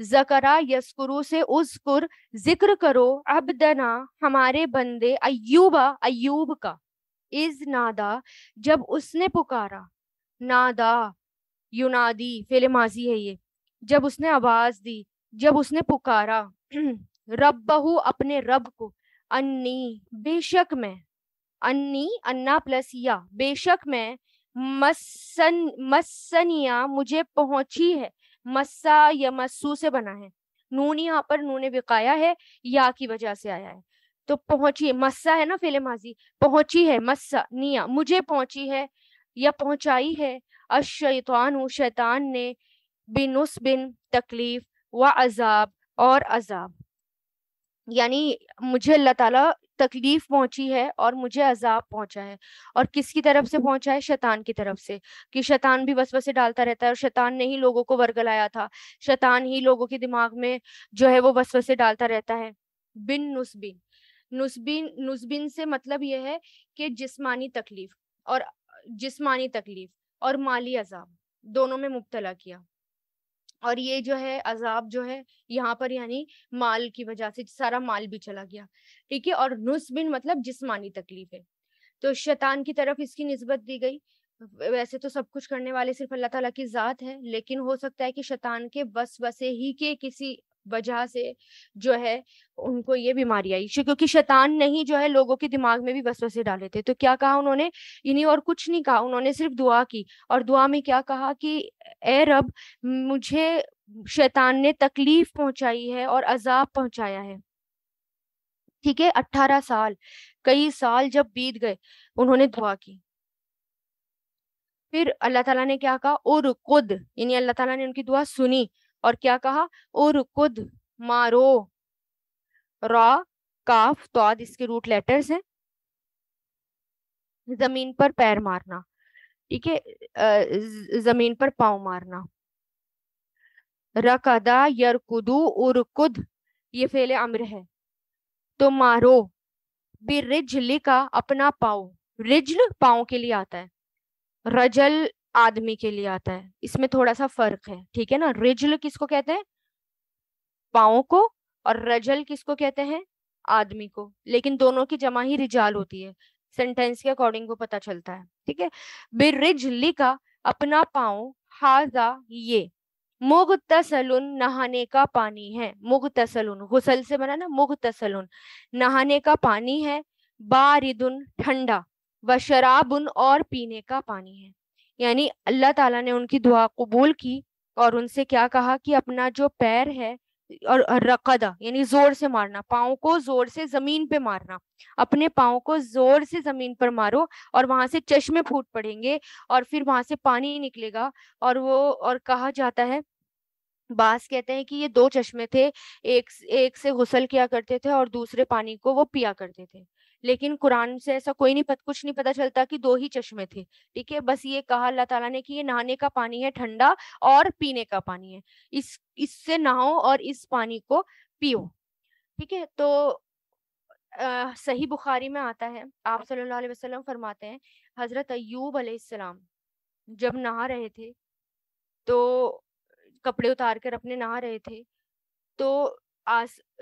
ذکرہ یذکرو سے اذکر ذکر کرو عبدنا ہمارے بندے ایوبا ایوب کا اذ نادا جب اس نے پکارا نادا ینادی فعل ماضی ہے یہ جب اس نے آواز دی جب اس نے پکارا ربہ اپنے رب کو انی بے شک میں انی انا پلس یا بے شک میں مسنیا مجھے پہنچی ہے مسا یا مسو سے بنا ہے نون یہاں پر نون وقایا ہے یا کی وجہ سے آیا ہے تو پہنچی ہے مسا ہے نا فعل ماضی پہنچی ہے مسا نیا مجھے پہنچی ہے یا پہنچائی ہے الشیطان شیطان نے بنصب تکلیف و عذاب اور عذاب یعنی مجھے اللہ تعالیٰ تکلیف پہنچی ہے اور مجھے عذاب پہنچا ہے اور کس کی طرف سے پہنچا ہے شیطان کی طرف سے کہ شیطان بھی وسوسے ڈالتا رہتا ہے اور شیطان نے ہی لوگوں کو ورگلایا تھا شیطان ہی لوگوں کے دماغ میں جو ہے وہ وسوسے ڈالتا رہتا ہے بن نسبین سے مطلب یہ ہے کہ جسمانی تکلیف اور مالی عذاب دونوں میں مبتلا کیا اور یہ جو ہے عذاب جو ہے یہاں پر یعنی مال کی وجہ سے سارا مال بھی چلا گیا ٹھیک ہے اور نسبن مطلب جسمانی تکلیف ہے تو شیطان کی طرف اس کی نسبت دی گئی ویسے تو سب کچھ کرنے والے صرف اللہ تعالیٰ کی ذات ہے لیکن ہو سکتا ہے کہ شیطان کے وسوسے ہی کے کسی وجہ سے جو ہے ان کو یہ بیماری آئی کیونکہ شیطان نے ہی جو ہے لوگوں کے دماغ میں بھی وسوسے ڈالے تھے تو کیا کہا انہوں نے یعنی اور کچھ نہیں کہا انہوں نے صرف دعا کی اور دعا میں کیا کہا کہ اے رب مجھے شیطان نے تکلیف پہنچائی ہے اور عذاب پہنچایا ہے ٹھیک ہے 18 سال کئی سال جب بیت گئے انہوں نے دعا کی پھر اللہ تعالیٰ نے کیا کہا ارکد یعنی اللہ تعالیٰ نے ان کی دعا سنی اور کیا کہا ارکد مارو را کاف تواد اس کے روٹ لیٹرز ہیں زمین پر پیر مارنا ٹھیک ہے زمین پر پاؤں مارنا رکدا یرکدو ارکد یہ فعل امر ہے تو مارو برجل کا اپنا پاؤں رجل پاؤں کے لیے آتا ہے رجل آدمی کے لیے آتا ہے اس میں تھوڑا سا فرق ہے ٹھیک ہے نا رجل کس کو کہتے ہیں پاؤں کو اور رجل کس کو کہتے ہیں آدمی کو لیکن دونوں کی جمع ہی رجال ہوتی ہے سینٹینس کے اکارڈنگ کو پتہ چلتا ہے ٹھیک ہے برجل کا اپنا پاؤں ہاذا یہ مغتسلن نہانے کا پانی ہے مغتسلن غسل سے بنا نا مغتسلن نہانے کا پانی ہے باردن ٹھنڈا وشرابن اور پینے کا پانی ہے یعنی اللہ تعالیٰ نے ان کی دعا قبول کی اور ان سے کیا کہا کہ اپنا جو پیر ہے اور رقدہ یعنی زور سے مارنا پاؤں کو زور سے زمین پہ مارنا اپنے پاؤں کو زور سے زمین پر مارو اور وہاں سے چشمے پھوٹ پڑیں گے اور پھر وہاں سے پانی نکلے گا اور کہا جاتا ہے بعض کہتے ہیں کہ یہ 2 چشمے تھے ایک سے غسل کیا کرتے تھے اور دوسرے پانی کو وہ پیا کرتے تھے لیکن قرآن سے ایسا کچھ نہیں پتا چلتا کہ 2 ہی چشمے تھے ٹھیک ہے بس یہ کہا اللہ تعالیٰ نے کہ یہ نہانے کا پانی ہے ٹھنڈا اور پینے کا پانی ہے اس سے نہاؤ اور اس پانی کو پیو ٹھیک ہے تو صحیح بخاری میں آتا ہے آپ صلی اللہ علیہ وسلم فرماتے ہیں حضرت ایوب علیہ السلام جب نہا رہے تھے تو کپڑے اتار کر اپنے نہا رہے تھے تو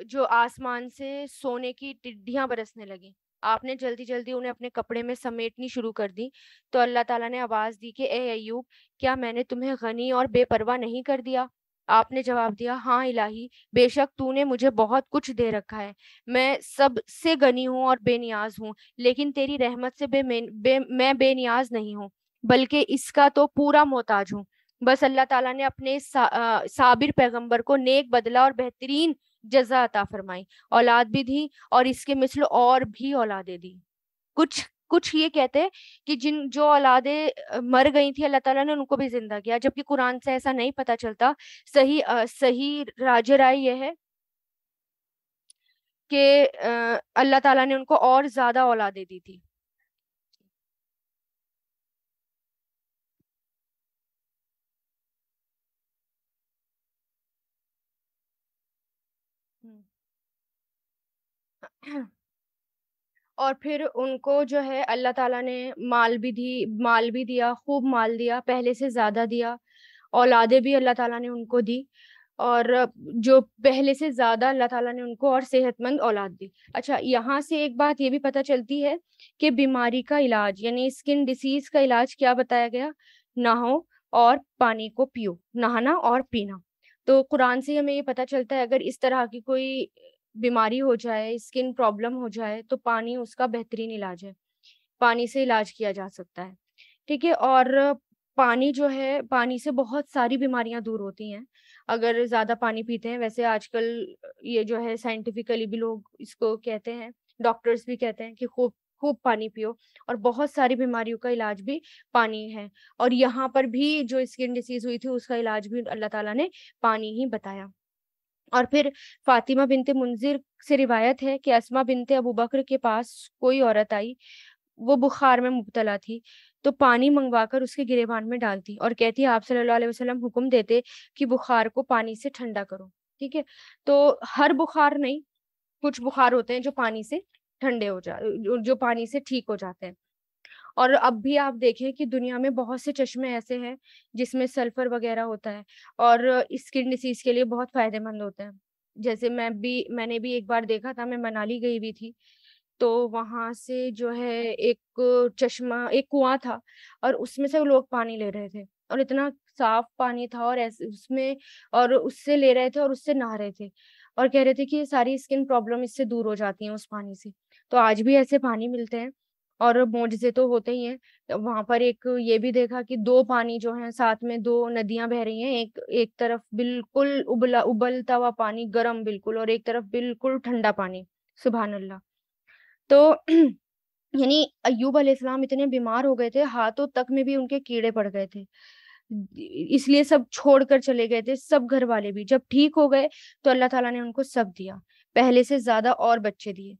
جو آسمان سے سونے کی ٹڈیاں برسنے لگیں آپ نے جلدی جلدی انہیں اپنے کپڑے میں سمیٹنی شروع کر دی تو اللہ تعالیٰ نے آواز دی کہ اے ایوب کیا میں نے تمہیں غنی اور بے پرواہ نہیں کر دیا آپ نے جواب دیا ہاں الہی بے شک تو نے مجھے بہت کچھ دے رکھا ہے میں سب سے غنی ہوں اور بے نیاز ہوں لیکن تیری رحمت سے میں بے نیاز نہیں ہوں بلکہ اس کا تو پورا محتاج ہوں بس اللہ تعالیٰ نے اپنے صابر پیغمبر کو نیک بدلہ اور بہترین جزا عطا فرمائی اولاد بھی دی اور اس کے مثل اور بھی اولادیں دی کچھ یہ کہتے کہ جو اولادیں مر گئی تھی اللہ تعالیٰ نے ان کو بھی زندہ کیا جبکہ قرآن سے ایسا نہیں پتہ چلتا صحیح راج رائے یہ ہے کہ اللہ تعالیٰ نے ان کو اور زیادہ اولادیں دی تھی اور پھر ان کو جو ہے اللہ تعالیٰ نے مال بھی دیا خوب مال دیا پہلے سے زیادہ دیا اولادیں بھی اللہ تعالیٰ نے ان کو دی اور جو پہلے سے زیادہ اللہ تعالیٰ نے ان کو اور صحت مند اولاد دی۔ اچھا، یہاں سے ایک بات یہ بھی پتہ چلتی ہے کہ بیماری کا علاج یعنی اسکن ڈیسیز کا علاج کیا بتایا گیا؟ نہاؤ اور پانی کو پیو، نہانا اور پینا۔ تو قرآن سے ہمیں یہ پتہ چلتا ہے اگر اس طرح کی کوئی بیماری ہو جائے، اسکن پرابلم ہو جائے، تو پانی اس کا بہترین علاج ہے، پانی سے علاج کیا جا سکتا ہے، ٹھیک ہے۔ اور پانی جو ہے، پانی سے بہت ساری بیماریاں دور ہوتی ہیں اگر زیادہ پانی پیتے ہیں۔ ویسے آج کل یہ جو ہے سائنٹیفکلی بھی لوگ اس کو کہتے ہیں، ڈاکٹرز بھی کہتے ہیں کہ خوب خوب پانی پیو، اور بہت ساری بیماریوں کا علاج بھی پانی ہے۔ اور یہاں پر بھی جو اسکن ڈیسیز ہوئی تھی اس کا علاج بھی اللہ تعالیٰ نے پانی ہی بتایا۔ اور پھر فاطمہ بنت منذر سے روایت ہے کہ اسما بنت ابو بکر کے پاس کوئی عورت آئی، وہ بخار میں مبتلا تھی، تو پانی منگوا کر اس کے گریبان میں ڈالتی اور کہتی آپ صلی اللہ علیہ وسلم حکم دیتے کہ بخار کو پانی سے ٹھنڈا کرو، ٹھیک ہے۔ تو ہر بخار نہیں، کچھ بخار ہوتے ہیں جو پانی سے ٹھنڈے ہو جو پانی سے ٹھیک ہو جاتے ہیں۔ اور اب بھی آپ دیکھیں کہ دنیا میں بہت سے چشمے ایسے ہیں جس میں سلفر وغیرہ ہوتا ہے اور اسکن ڈیسیز کے لیے بہت فائدہ مند ہوتا ہے۔ جیسے میں نے بھی ایک بار دیکھا تھا، میں منالی گئی ہوئی تھی، تو وہاں سے جو ہے ایک چشمہ، ایک کنواں تھا اور اس میں سے لوگ پانی لے رہے تھے، اور اتنا صاف پانی تھا، اور ایسے اس میں، اور اس سے لے رہے تھے اور اس سے نہا رہے تھے، اور کہہ رہے تھے کہ یہ ساری اسکن پرابلم اس سے دور ہو جاتی ہیں اس پانی سے۔ تو آج بھی ایسے پانی ملتے ہیں اور معجزے تو ہوتے ہی ہیں۔ وہاں پر ایک یہ بھی دیکھا کہ دو پانی جو ہیں ساتھ میں، دو ندیاں بہ رہی ہیں، ایک طرف بالکل ابلتا ہوا پانی گرم بالکل، اور ایک طرف بالکل ٹھنڈا پانی، سبحان اللہ۔ تو یعنی ایوب علیہ السلام اتنے بیمار ہو گئے تھے، ہاتھوں تک میں بھی ان کے کیڑے پڑ گئے تھے، اس لیے سب چھوڑ کر چلے گئے تھے، سب گھر والے بھی۔ جب ٹھیک ہو گئے تو اللہ تعالیٰ نے ان کو سب دیا، پہلے سے زیادہ اور بچے دیے،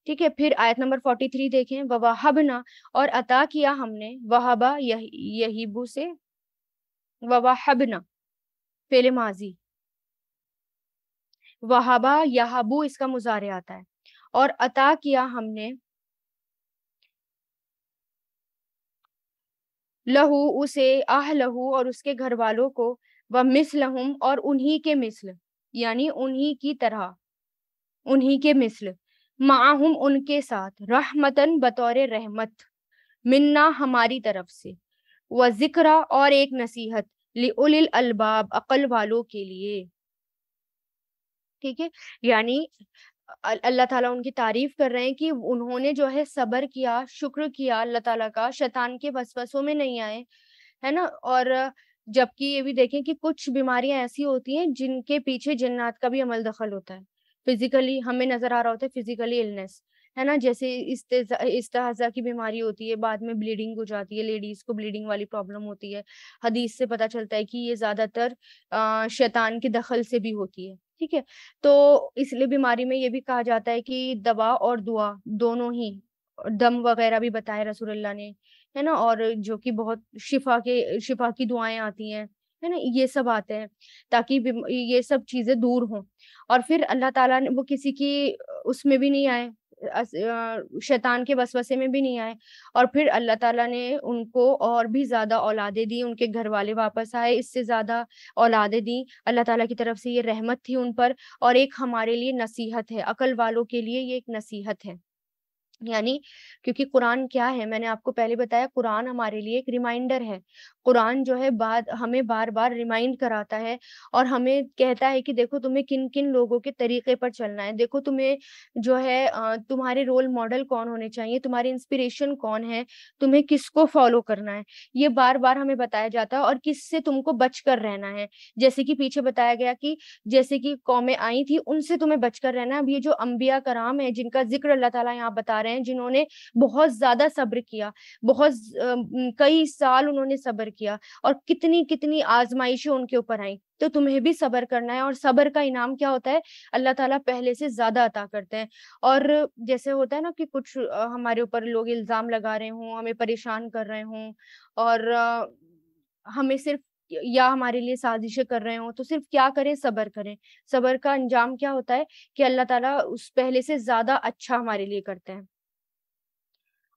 ٹھیک ہے۔ پھر آیت نمبر 43 دیکھیں، وَوَهَبْنَا، اور عطا کیا ہم نے، وہبا یہیبو سے، وَوَهَبْنَا فعل ماضی، وہبا یہبو اس کا مضارع آتا ہے، اور عطا کیا ہم نے لہو اسے، لہو اور اس کے گھر والوں کو، ومثلہم اور انہی کے مثل، یعنی انہی کی طرح، انہی کے مثل، معہم ان کے ساتھ، رحمتن بطور رحمت، منا ہماری طرف سے، و ذکرہ اور ایک نصیحت، لِأُولِي الْأَلْبَابِ عقل والوں کے لیے، ٹھیک ہے۔ یعنی اللہ تعالیٰ ان کی تعریف کر رہے ہیں کہ انہوں نے جو ہے صبر کیا، شکر کیا اللہ تعالیٰ کا، شیطان کے وسوسوں میں نہیں آئے، ہے نا۔ اور جبکہ یہ بھی دیکھیں کہ کچھ بیماریاں ایسی ہوتی ہیں جن کے پیچھے جنات کا بھی عمل دخل ہوتا ہے، فزیکلی ہمیں نظر آ رہا ہوتا ہے، فزیکلی النس، ہے نا، جیسے استحاضہ کی بیماری ہوتی ہے، بعد میں بلیڈنگ ہو جاتی ہے، لیڈیز کو بلیڈنگ والی پرابلم ہوتی ہے، حدیث سے پتہ چلتا ہے کہ یہ زیادہ تر شیطان کے دخل سے بھی ہوتی ہے، ٹھیک ہے۔ تو اس لیے بیماری میں یہ بھی کہا جاتا ہے کہ دوا اور دعا دونوں ہی، دم وغیرہ بھی بتایا رسول اللہ نے، ہے نا، اور جو کہ بہت شفا کی دعائیں آتی ہیں، ہے نا، یہ سب آتے ہیں تاکہ یہ سب چیزیں دور ہوں۔ اور پھر اللہ تعالیٰ نے وہ کسی کی اس میں بھی نہیں آئے، شیطان کے وسوسے میں بھی نہیں آئے، اور پھر اللہ تعالیٰ نے ان کو اور بھی زیادہ اولادیں دی، ان کے گھر والے واپس آئے، اس سے زیادہ اولادیں دی، اللہ تعالیٰ کی طرف سے یہ رحمت تھی ان پر، اور ایک ہمارے لیے نصیحت ہے، عقل والوں کے لیے یہ ایک نصیحت ہے۔ یعنی کیونکہ قرآن کیا ہے، میں نے آپ کو پہلے بتایا، قرآن ہمارے لیے ایک ریمائنڈر ہے، قرآن جو ہے ہمیں بار بار ریمائنڈ کراتا ہے، اور ہمیں کہتا ہے کہ دیکھو تمہیں کن کن لوگوں کے طریقے پر چلنا ہے، دیکھو تمہیں جو ہے تمہارے رول ماڈل کون ہونے چاہیے، تمہاری انسپریشن کون ہے، تمہیں کس کو فالو کرنا ہے، یہ بار بار ہمیں بتایا جاتا ہے، اور کس سے تم کو بچ کر رہنا ہے۔ جیسے کہ پیچھے بتایا گیا کہ جیسے کہ قومیں آئی تھی ان سے تمہیں بچ کر رہنا ہے۔ اب یہ جو انبیاء کرام ہیں جن کا ذکر اللہ تعالیٰ یہاں بتا رہے ہیں، جنہوں نے بہت زیادہ صبر کیا، بہت کئی سال انہوں نے صبر کیا، اور کتنی کتنی آزمائشیں ان کے اوپر آئیں، تو تمہیں بھی صبر کرنا ہے، اور صبر کا انعام کیا ہوتا ہے، اللہ تعالیٰ پہلے سے زیادہ عطا کرتے ہیں۔ اور جیسے ہوتا ہے نا کہ کچھ ہمارے اوپر لوگ الزام لگا رہے ہوں، ہمیں پریشان کر رہے ہوں، اور ہمیں صرف یا ہمارے لیے سازشیں کر رہے ہوں، تو صرف کیا کریں، صبر کریں۔ صبر کا انجام کیا ہوتا ہے کہ اللہ تعالیٰ اس پہلے سے زیادہ اچھا ہمارے لیے کرتے ہیں۔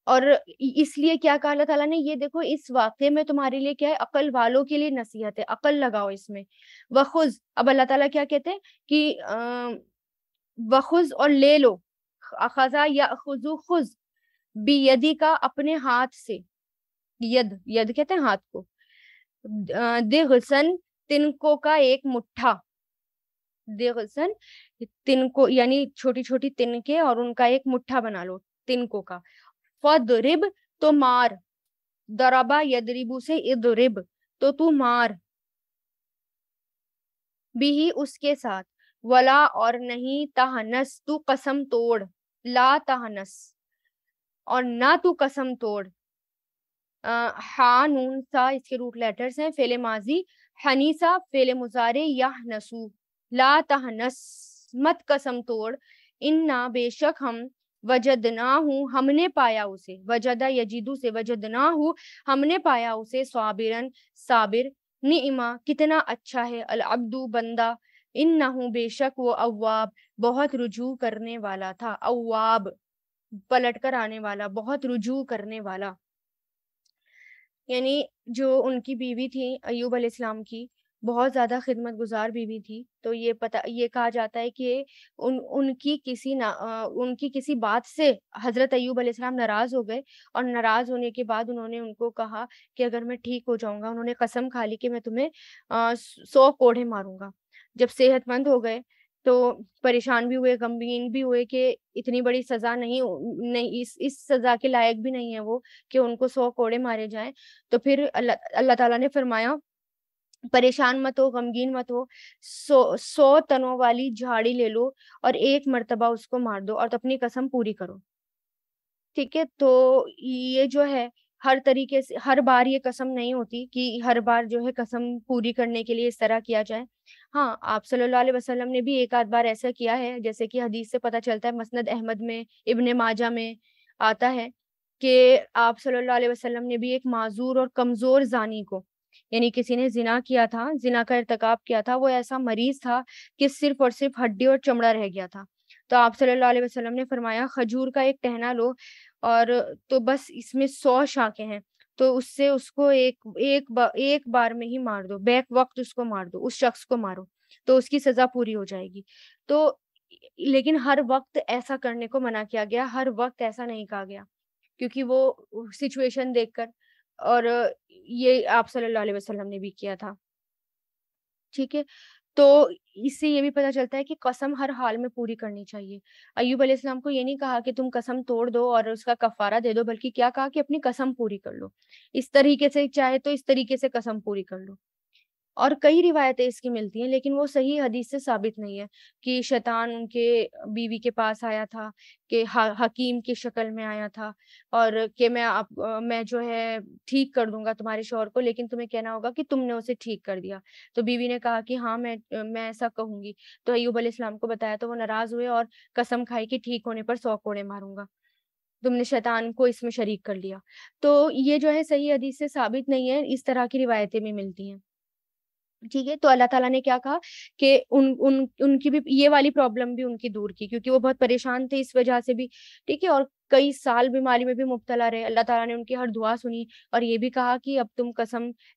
اور اس لیے کیا کہا اللہ تعالیٰ نے، یہ دیکھو اس واقعے میں تمہارے لیے کیا ہے، عقل والوں کے لیے نصیحت ہے، عقل لگاؤ اس میں. وخذ، اب اللہ تعالیٰ کیا کہتے ہیں کہ وخذ اور لے لو، اخذا یا خذو، خذ بیدی کا اپنے ہاتھ سے، ید ید کہتے ہیں ہاتھ کو، دغسن تنکوں کا ایک مٹھا، دغسن تنکو یعنی چھوٹی چھوٹی تنکے، اور ان کا ایک مٹھا بنا لو تنکوں کا. فضرب، تو مار، ضربا یضربو سے اضرب، تو مار، بھی اس کے ساتھ، ولا اور نہیں، تہنس تو قسم توڑ، لا تہنس اور نہ تو قسم توڑ. ہا نون سا اس کے روٹ لیٹرز ہیں، فعل ماضی، حنیسا فعل مضارع، یحنسو، لا تہنس مت قسم توڑ، انا بے شک ہم، وجدناہ ہم نے پایا اسے، وجدہ یجدو سے، وجدناہ ہم نے پایا اسے، صابرن صابر، نعمہ کتنا اچھا ہے، العبد بندہ، انہ بے شک وہ، اواب بہت رجوع کرنے والا تھا، اواب پلٹ کر آنے والا، بہت رجوع کرنے والا. یعنی جو ان کی بیوی تھی ایوب علیہ السلام کی، بہت زیادہ خدمت گزار بیوی تھی، تو یہ کہا جاتا ہے کہ ان کی کسی بات سے حضرت ایوب علیہ السلام ناراض ہو گئے، اور ناراض ہونے کے بعد انہوں نے ان کو کہا کہ اگر میں ٹھیک ہو جاؤں گا، انہوں نے قسم کھا لی کہ میں تمہیں 100 کوڑے ماروں گا. جب صحت مند ہو گئے تو پریشان بھی ہوئے، غمگین بھی ہوئے کہ اتنی بڑی سزا نہیں، اس سزا کے لائق بھی نہیں ہے وہ کہ ان کو 100 کوڑے مارے جائیں. تو پھر اللہ تعالیٰ نے فرمایا پریشان مت ہو، غمگین مت ہو، 100 تنوں والی جھاڑی لے لو اور ایک مرتبہ اس کو مار دو اور اپنی قسم پوری کرو. ٹھیک ہے، تو یہ جو ہے ہر طریقے سے، ہر بار یہ قسم نہیں ہوتی کہ ہر بار جو ہے قسم پوری کرنے کے لیے اس طرح کیا جائے. ہاں، آپ صلی اللہ علیہ وسلم نے بھی ایک آدھ بار ایسا کیا ہے، جیسے کہ حدیث سے پتہ چلتا ہے، مسند احمد میں، ابن ماجہ میں آتا ہے کہ آپ صلی اللہ علیہ وسلم نے بھی ایک معذور اور کمزور زانی کو، یعنی کسی نے زنا کیا تھا، زنا کا ارتکاب کیا تھا، وہ ایسا مریض تھا کہ صرف اور صرف ہڈی اور چمڑا رہ گیا تھا. تو آپ صلی اللہ علیہ وسلم نے فرمایا کھجور کا ایک ٹہنا لو، اور تو بس اس میں 100 شاخیں ہیں، تو اس سے اس کو ایک بار میں ہی مار دو، بیک وقت اس کو مار دو، اس شخص کو مارو، تو اس کی سزا پوری ہو جائے گی. تو لیکن ہر وقت ایسا کرنے کو منع کیا گیا، ہر وقت ایسا نہیں کہا گیا، کیونکہ وہ سچویشن دیکھ کر، اور یہ آپ صلی اللہ علیہ وسلم نے بھی کیا تھا. ٹھیک ہے، تو اس سے یہ بھی پتہ چلتا ہے کہ قسم ہر حال میں پوری کرنی چاہیے. ایوب علیہ السلام کو یہ نہیں کہا کہ تم قسم توڑ دو اور اس کا کفارہ دے دو، بلکہ کیا کہا کہ اپنی قسم پوری کر لو، اس طریقے سے چاہے تو اس طریقے سے قسم پوری کر لو. اور کئی روایتیں اس کی ملتی ہیں، لیکن وہ صحیح حدیث سے ثابت نہیں ہے کہ شیطان ان کے بیوی کے پاس آیا تھا، کہ حکیم کی شکل میں آیا تھا، اور کہ میں جو ہے ٹھیک کر دوں گا تمہارے شوہر کو، لیکن تمہیں کہنا ہوگا کہ تم نے اسے ٹھیک کر دیا. تو بیوی نے کہا کہ ہاں میں ایسا کہوں گی. تو ایوب علیہ السلام کو بتایا تو وہ ناراض ہوئے اور قسم کھائی کہ ٹھیک ہونے پر 100 کوڑے ماروں گا، تم نے شیطان کو اس میں شریک کر لیا. تو یہ جو ہے صحیح حدیث سے ثابت نہیں ہے، اس طرح کی روایتیں بھی ملتی ہیں. ٹھیک ہے، تو اللہ تعالیٰ نے کیا کہا کہ ان کی بھی یہ والی پرابلم بھی ان کی دور کی، کیونکہ وہ بہت پریشان تھے اس وجہ سے بھی. ٹھیک ہے، اور کئی سال بیماری میں بھی مبتلا رہے. اللہ تعالیٰ نے ان کی ہر دعا سنی، اور یہ بھی کہا کہ اب تم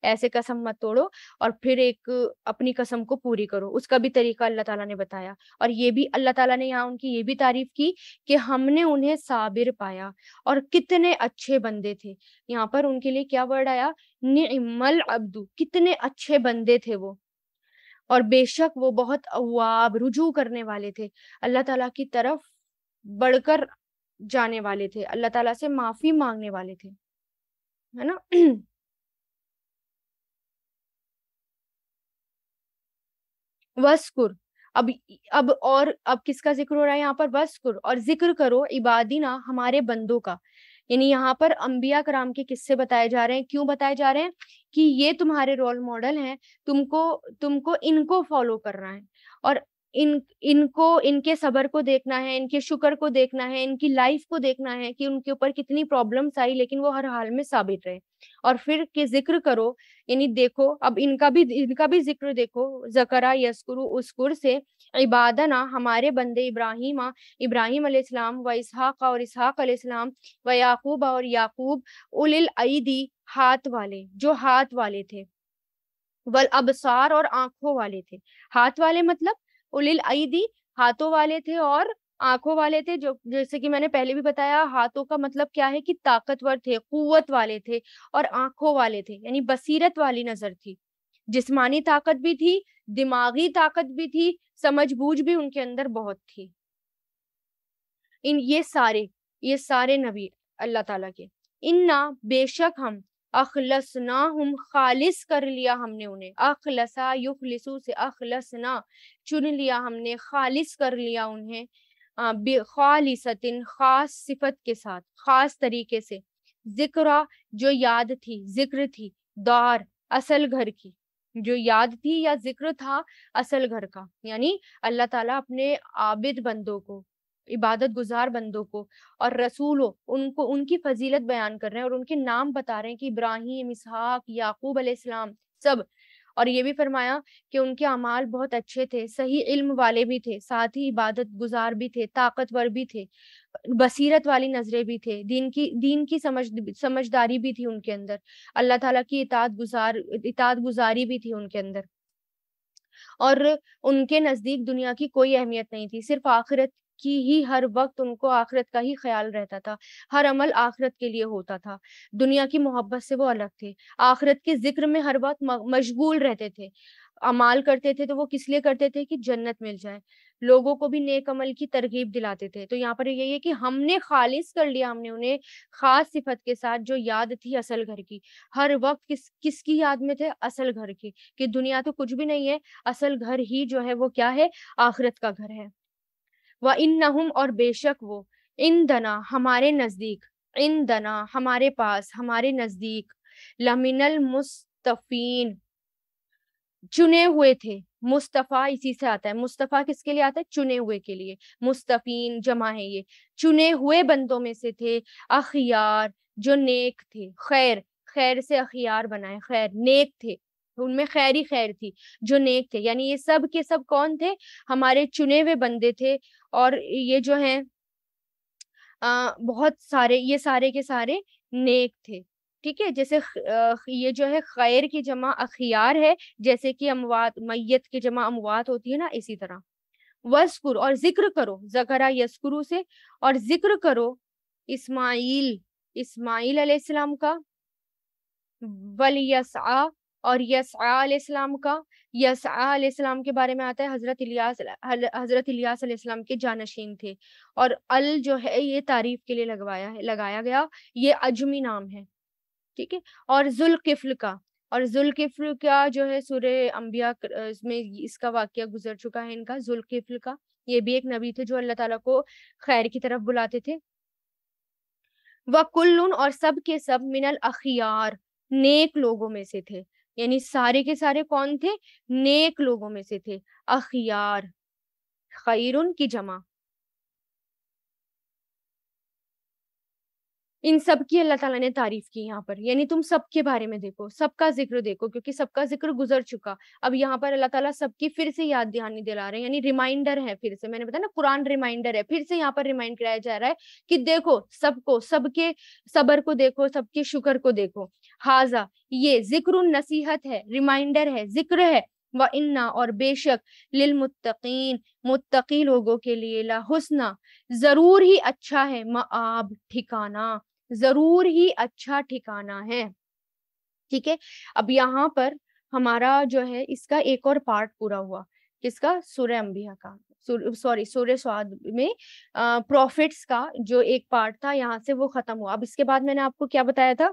ایسے قسم مت توڑو، اور پھر ایک اپنی قسم کو پوری کرو. اس کا بھی طریقہ اللہ تعالیٰ نے بتایا، اور یہ بھی اللہ تعالیٰ نے یہاں ان کی یہ بھی تعریف کی کہ ہم نے انہیں صابر پایا، اور کتنے اچھے بندے تھے. یہاں پر ان کے لیے کیا ورڈ آیا؟ نعم العبد، کتنے اچھے بندے تھے وہ، اور بے شک وہ بہت اواب، رجوع کرنے والے تھے، اللہ تعالیٰ کی طرف بڑھ کر جانے والے تھے، اللہ تعالیٰ سے معافی مانگنے والے تھے، ہے نا. وَاسْکُر، اب کس کا ذکر ہو رہا ہے یہاں پر؟ وَاسْکُر، اور ذکر کرو عبادنا، ہمارے بندوں کا. یعنی یہاں پر انبیاء کرام کے قصے بتائے جا رہے ہیں. کیوں بتائے جا رہے ہیں؟ کہ یہ تمہارے رول ماڈل ہیں، تم کو ان کو فالو کرنا ہے. اور ان کو ان کے صبر کو دیکھنا ہے، ان کے شکر کو دیکھنا ہے، ان کی لائف کو دیکھنا ہے کہ ان کے اوپر کتنی پرابلمس آئی لیکن وہ ہر حال میں ثابت رہے. اور پھر کہ ذکر کرو، یعنی دیکھو اب ان کا بھی ذکر دیکھو. ذکرہ یذکرو اسکر سے عبادنا ہمارے بندے ابراہیم علیہ السلام، و اسحاق اور اسحاق علیہ السلام، و یعقوب اور یعقوب، اول الایدی ہاتھ والے، جو ہاتھ والے تھے، والابصار اور آنکھوں والے تھے. ہاتھ والے مطلب اولل ایدی ہاتھوں والے تھے اور آنکھوں والے تھے. جو جیسے کہ میں نے پہلے بھی بتایا، ہاتھوں کا مطلب کیا ہے کہ طاقتور تھے، قوت والے تھے، اور آنکھوں والے تھے یعنی بصیرت والی نظر تھی. جسمانی طاقت بھی تھی، دماغی طاقت بھی تھی، سمجھ بوجھ بھی ان کے اندر بہت تھی. یہ سارے نبی اللہ تعالیٰ کے. انا بے شک ہم، اخلصناہم خالص کر لیا ہم نے انہیں. اخلصا یخلصو سے اخلصنا چن لیا ہم نے، خالص کر لیا انہیں، بخالصتن خاص صفت کے ساتھ، خاص طریقے سے. ذکرہ جو یاد تھی، ذکر تھی، دار اصل گھر کی، جو یاد تھی یا ذکر تھا اصل گھر کا. یعنی اللہ تعالیٰ اپنے عابد بندوں کو، عبادت گزار بندوں کو اور رسولوں ان کی فضیلت بیان کر رہے ہیں اور ان کے نام بتا رہے ہیں کہ ابراہیم، اسحاق، یعقوب علیہ السلام سب. اور یہ بھی فرمایا کہ ان کے اعمال بہت اچھے تھے، صحیح علم والے بھی تھے، ساتھ ہی عبادت گزار بھی تھے، طاقتور بھی تھے، بصیرت والی نظریں بھی تھے، دین کی سمجھداری بھی تھی ان کے اندر، اللہ تعالیٰ کی اطاعت گزاری بھی تھی ان کے اندر. اور ان کے نزدیک دنیا کی کوئی اہمیت نہیں تھی، صرف آخرت کی ہی، ہر وقت ان کو آخرت کا ہی خیال رہتا تھا، ہر عمل آخرت کے لیے ہوتا تھا. دنیا کی محبت سے وہ الگ تھے، آخرت کے ذکر میں ہر وقت مشغول رہتے تھے. اعمال کرتے تھے تو وہ کس لیے کرتے تھے کہ جنت مل جائے، لوگوں کو بھی نیک عمل کی ترغیب دلاتے تھے. تو یہاں پر یہی ہے کہ ہم نے خالص کر لیا ہم نے انہیں خاص صفت کے ساتھ، جو یاد تھی اصل گھر کی. ہر وقت کس کی یاد میں تھے؟ اصل گھر کی، کہ دنیا تو کچھ بھی نہیں ہے، اصل گھر ہی جو ہے وہ کیا ہے؟ آخرت کا گھر ہے. وَإِنَّهُمْ اور بے شک وہ، عندنا ہمارے نزدیک، عندنا ہمارے پاس، ہمارے نزدیک، لمن المصطفین چنے ہوئے تھے. مصطفیٰ اسی سے آتا ہے، مصطفیٰ کس کے لیے آتا ہے؟ چنے ہوئے کے لیے. مصطفین جمع ہے یہ، چنے ہوئے بندوں میں سے تھے. اخیار جو نیک تھے، خیر سے اخیار بنائے، خیر نیک تھے، ان میں خیر ہی خیر تھی، جو نیک تھے. یعنی یہ سب کے سب کون تھے؟ ہمارے چنے ہوئے بندے تھے. اور یہ جو ہیں بہت سارے، یہ سارے کے سارے نیک تھے. ٹھیک ہے، جیسے یہ جو ہے خیر کی جمع اخیار ہے، جیسے کہ اموات، میت کی جمع اموات ہوتی ہے نا، اسی طرح. وذکر اور ذکر کرو، ذکرہ یذکرو سے، اور ذکر کرو اسماعیل علیہ السلام کا، ولیسعا اور یسعا علیہ السلام کا. یسعا علیہ السلام کے بارے میں آتا ہے حضرت الیاس علیہ السلام کے جانشین تھے. اور جو ہے یہ تعریف کے لیے لگایا گیا، یہ عجمی نام ہے. ٹھیک ہے. اور ذوالکفل کا، اور ذوالکفل کا جو ہے سورہ انبیاء میں اس کا واقعہ گزر چکا ہے ان کا. ذوالکفل کا یہ بھی ایک نبی تھے جو اللہ تعالیٰ کو خیر کی طرف بلاتے تھے. وَكُلٌّ اور سب کے سب من الاخیار نیک لوگوں میں سے تھے. یعنی سارے کے سارے کون تھے؟ نیک لوگوں میں سے تھے. اخیار خیرن کی جمع. ان سب کی اللہ تعالیٰ نے تعریف کی یہاں پر. یعنی تم سب کے بارے میں دیکھو، سب کا ذکر دیکھو، کیونکہ سب کا ذکر گزر چکا. اب یہاں پر اللہ تعالیٰ سب کی پھر سے یاد دہانی دلا رہے ہیں، یعنی ریمائنڈر ہے. پھر سے میں نے بتایا نا، قرآن ریمائنڈر ہے، پھر سے یہاں پر ریمائنڈ کرایا جا رہا ہے کہ دیکھو سب کو، سب کے صبر کو دیکھو، سب کے شکر کو دیکھو. حاضہ یہ ذکر نصیحت ہے، ریمائنڈر ہے، ذکر ہے. وَإِنَّا اور بے شک للمتقین متقی لوگوں کے لیے، لحسنہ ضرور ہی اچھا ہے، مآب ٹھکانہ، ضرور ہی اچھا ٹھکانہ ہے. ٹھیک ہے. اب یہاں پر ہمارا جو ہے اس کا ایک اور پارٹ پورا ہوا، کس کا؟ سورہ انبیاء کا، سورہ سعد میں پروفٹس کا جو ایک پارٹ تھا یہاں سے وہ ختم ہوا. اب اس کے بعد میں نے آپ کو کیا بتایا تھا؟